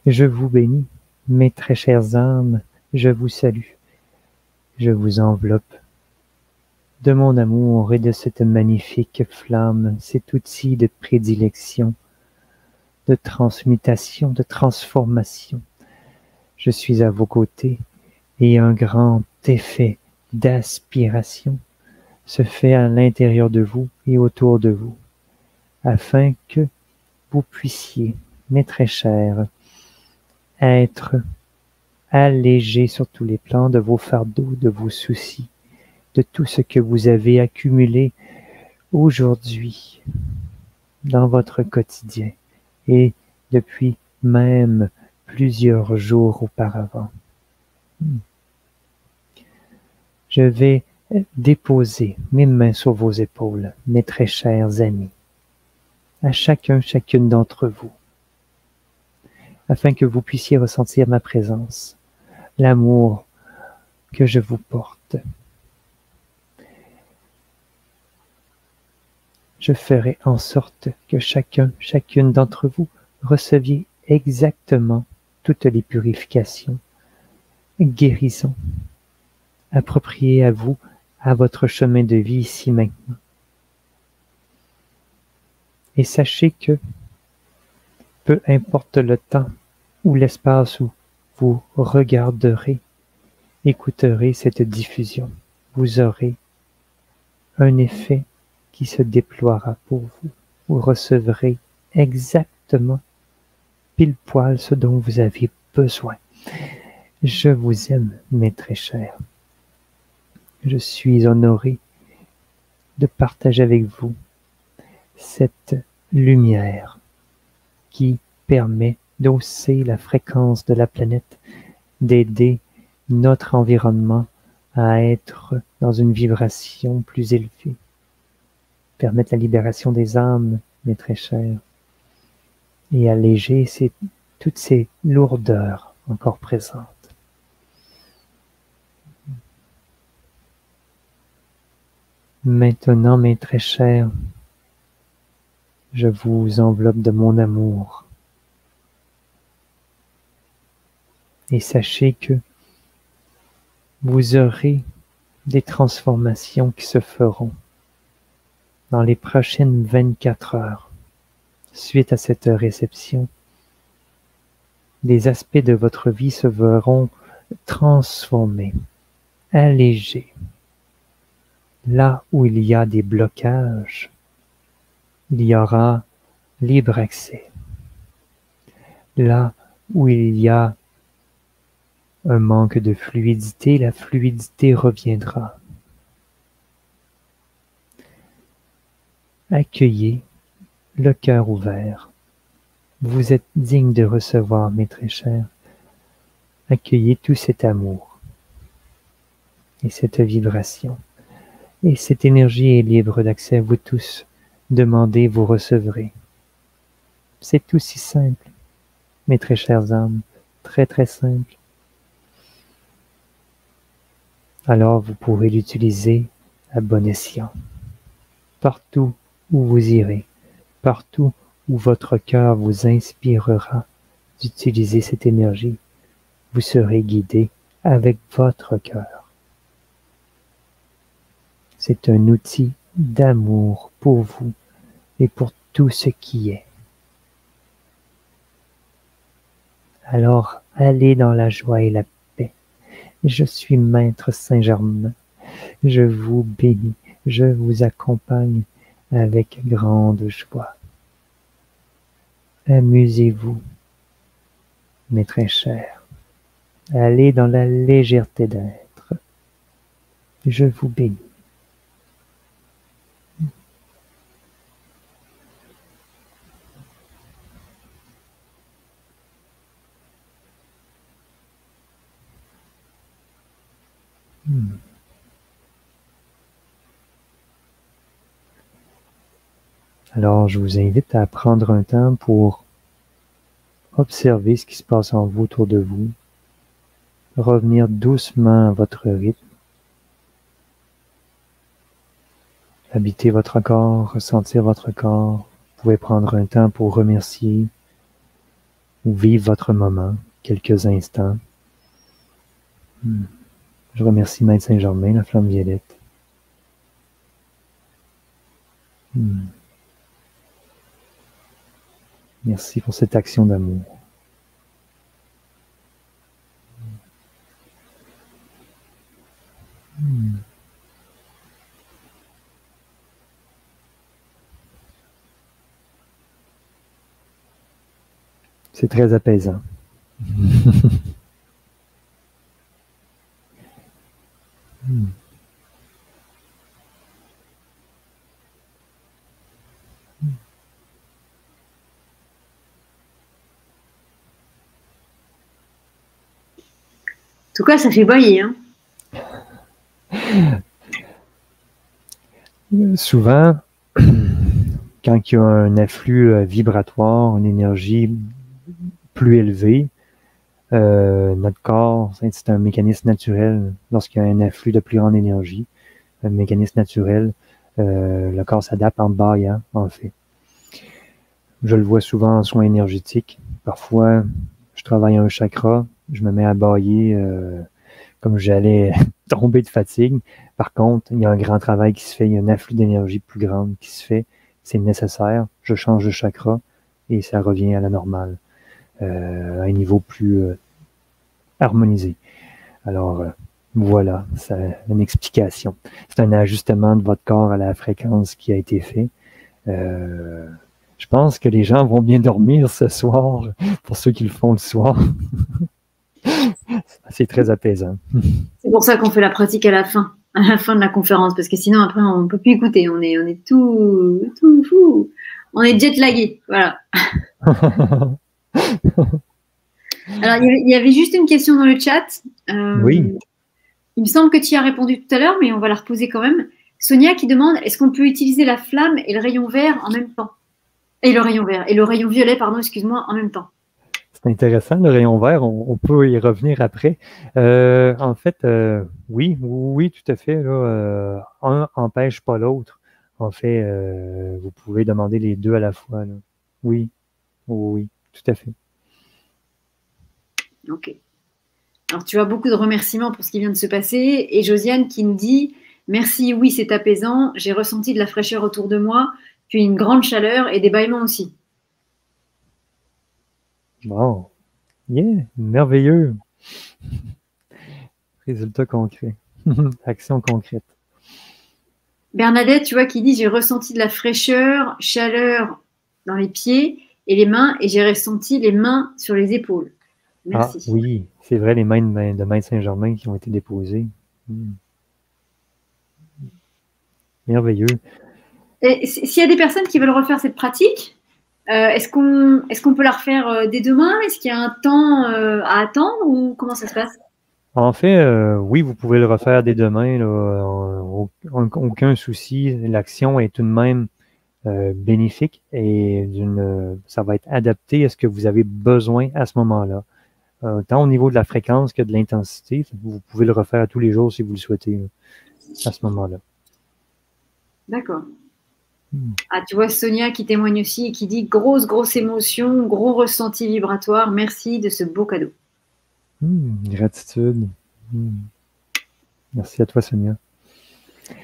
[SPEAKER 1] Je vous bénis, mes très chères âmes, je vous salue. Je vous enveloppe de mon amour et de cette magnifique flamme, cet outil de prédilection, de transmutation, de transformation. Je suis à vos côtés et un grand effet d'aspiration se fait à l'intérieur de vous et autour de vous, afin que vous puissiez, mes très chers, être allégés sur tous les plans de vos fardeaux, de vos soucis, de tout ce que vous avez accumulé aujourd'hui dans votre quotidien et depuis même plusieurs jours auparavant. Je vais déposer mes mains sur vos épaules, mes très chers amis, à chacune d'entre vous, afin que vous puissiez ressentir ma présence, l'amour que je vous porte. Je ferai en sorte que chacune d'entre vous receviez exactement toutes les purifications, guérisons, appropriées à vous, à votre chemin de vie ici maintenant. Et sachez que, peu importe le temps ou l'espace où vous regarderez, écouterez cette diffusion, vous aurez un effet qui se déploiera pour vous. Vous recevrez exactement pile poil ce dont vous avez besoin. Je vous aime, mes très chers. Je suis honoré de partager avec vous cette lumière qui permet d'hausser la fréquence de la planète, d'aider notre environnement à être dans une vibration plus élevée, permettre la libération des âmes, mes très chers, et alléger toutes ces lourdeurs encore présentes. Maintenant, mes très chers, je vous enveloppe de mon amour. Et sachez que vous aurez des transformations qui se feront dans les prochaines 24 heures. Suite à cette réception, des aspects de votre vie se verront transformés, allégés. Là où il y a des blocages, il y aura libre accès. Là où il y a un manque de fluidité, la fluidité reviendra. Accueillez le cœur ouvert. Vous êtes digne de recevoir, mes très chers. Accueillez tout cet amour et cette vibration. Et cette énergie est libre d'accès à vous tous. Demandez, vous recevrez. C'est tout si simple, mes très chères âmes, très très simple. Alors vous pourrez l'utiliser à bon escient. Partout où vous irez, partout où votre cœur vous inspirera d'utiliser cette énergie, vous serez guidé avec votre cœur. C'est un outil d'amour pour vous et pour tout ce qui est. Alors, allez dans la joie et la paix. Je suis Maître Saint-Germain. Je vous bénis, je vous accompagne avec grande joie. Amusez-vous, mes très chers. Allez dans la légèreté d'être. Je vous bénis. Alors, je vous invite à prendre un temps pour observer ce qui se passe en vous, autour de vous, revenir doucement à votre rythme, habiter votre corps, ressentir votre corps. Vous pouvez prendre un temps pour remercier ou vivre votre moment, quelques instants. Je remercie Maître Saint-Germain, la flamme violette. Merci pour cette action d'amour. C'est très apaisant.
[SPEAKER 3] En tout cas, ça fait bailler. Hein.
[SPEAKER 1] Souvent, quand il y a un afflux vibratoire, une énergie plus élevée, notre corps, c'est un mécanisme naturel. Lorsqu'il y a un afflux de plus grande énergie, un mécanisme naturel, le corps s'adapte en bâillant, en fait. Je le vois souvent en soins énergétiques. Parfois, je travaille un chakra, je me mets à bâiller comme j'allais tomber de fatigue. Par contre, il y a un grand travail qui se fait, il y a un afflux d'énergie plus grande qui se fait. C'est nécessaire. Je change de chakra et ça revient à la normale, à un niveau plus harmonisé. Alors, voilà, c'est une explication. C'est un ajustement de votre corps à la fréquence qui a été fait. Je pense que les gens vont bien dormir ce soir, pour ceux qui le font le soir. C'est très apaisant.
[SPEAKER 3] C'est pour ça qu'on fait la pratique à la fin de la conférence, parce que sinon après on ne peut plus écouter, on est tout fou, on est jet lagué, voilà. Alors il y avait juste une question dans le chat.
[SPEAKER 1] Oui.
[SPEAKER 3] Il me semble que tu y as répondu tout à l'heure, mais on va la reposer quand même. Sonia qui demande, est-ce qu'on peut utiliser la flamme et le rayon vert en même temps? Et le rayon violet, pardon, excuse-moi, en même temps.
[SPEAKER 1] C'est intéressant, le rayon vert, on peut y revenir après. En fait, oui, tout à fait. Là, un n'empêche pas l'autre. En fait, vous pouvez demander les deux à la fois. Là. Oui, tout à fait.
[SPEAKER 3] Ok. Alors, tu as beaucoup de remerciements pour ce qui vient de se passer. Et Josiane qui nous dit, merci, oui, c'est apaisant. J'ai ressenti de la fraîcheur autour de moi, puis une grande chaleur et des bâillements aussi.
[SPEAKER 1] Bon, merveilleux. Résultat concret. Action concrète.
[SPEAKER 3] Bernadette, tu vois, qui dit, j'ai ressenti de la fraîcheur, chaleur dans les pieds et les mains, et j'ai ressenti les mains sur les épaules. Merci.
[SPEAKER 1] Ah oui, c'est vrai, les mains de Maître Saint-Germain qui ont été déposées. Merveilleux.
[SPEAKER 3] S'il y a des personnes qui veulent refaire cette pratique, est-ce qu'on peut la refaire dès demain? Est-ce qu'il y a un temps à attendre ou comment ça se passe?
[SPEAKER 1] En fait, oui, vous pouvez le refaire dès demain. Là, aucun souci. L'action est tout de même bénéfique et ça va être adapté à ce que vous avez besoin à ce moment-là. Tant au niveau de la fréquence que de l'intensité, vous pouvez le refaire à tous les jours si vous le souhaitez, à ce moment-là.
[SPEAKER 3] D'accord. Ah, tu vois Sonia qui témoigne aussi et qui dit grosse émotion, gros ressenti vibratoire. Merci de ce beau cadeau.
[SPEAKER 1] Gratitude. Merci à toi, Sonia.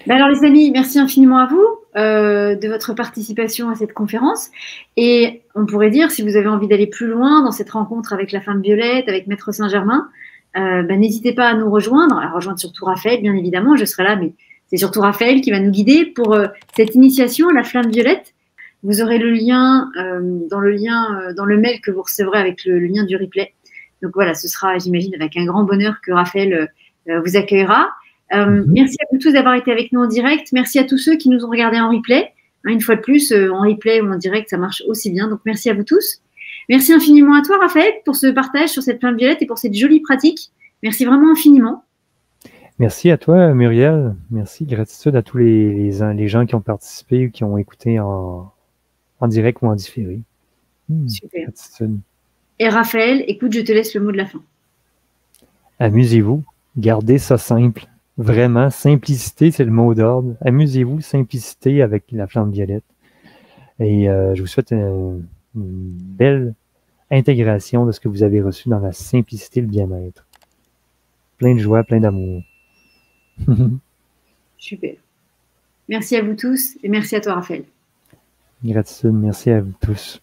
[SPEAKER 3] Ben alors les amis, merci infiniment à vous de votre participation à cette conférence. Et on pourrait dire, si vous avez envie d'aller plus loin dans cette rencontre avec la femme violette, avec Maître Saint-Germain, ben, n'hésitez pas à nous rejoindre, à rejoindre surtout Raphaël, bien évidemment, je serai là, mais c'est surtout Raphaël qui va nous guider pour cette initiation à la flamme violette. Vous aurez le lien dans le mail que vous recevrez avec le lien du replay. Donc voilà, ce sera, j'imagine, avec un grand bonheur que Raphaël vous accueillera. Merci à vous tous d'avoir été avec nous en direct. Merci à tous ceux qui nous ont regardés en replay. Une fois de plus, en replay ou en direct, ça marche aussi bien. Donc merci à vous tous. Merci infiniment à toi, Raphaël, pour ce partage sur cette flamme violette et pour cette jolie pratique. Merci vraiment infiniment.
[SPEAKER 1] Merci à toi, Muriel. Merci, gratitude à tous les gens qui ont participé ou qui ont écouté en direct ou en différé.
[SPEAKER 3] Super.
[SPEAKER 1] Gratitude.
[SPEAKER 3] Et Raphaël, écoute, je te laisse le mot de la fin.
[SPEAKER 1] Amusez-vous. Gardez ça simple. Vraiment, simplicité, c'est le mot d'ordre. Amusez-vous, simplicité avec la flamme violette. Et je vous souhaite une belle intégration de ce que vous avez reçu dans la simplicité et le bien-être. Plein de joie, plein d'amour.
[SPEAKER 3] Super. Merci à vous tous et merci à toi, Raphaël.
[SPEAKER 1] Gratitude, merci à vous tous.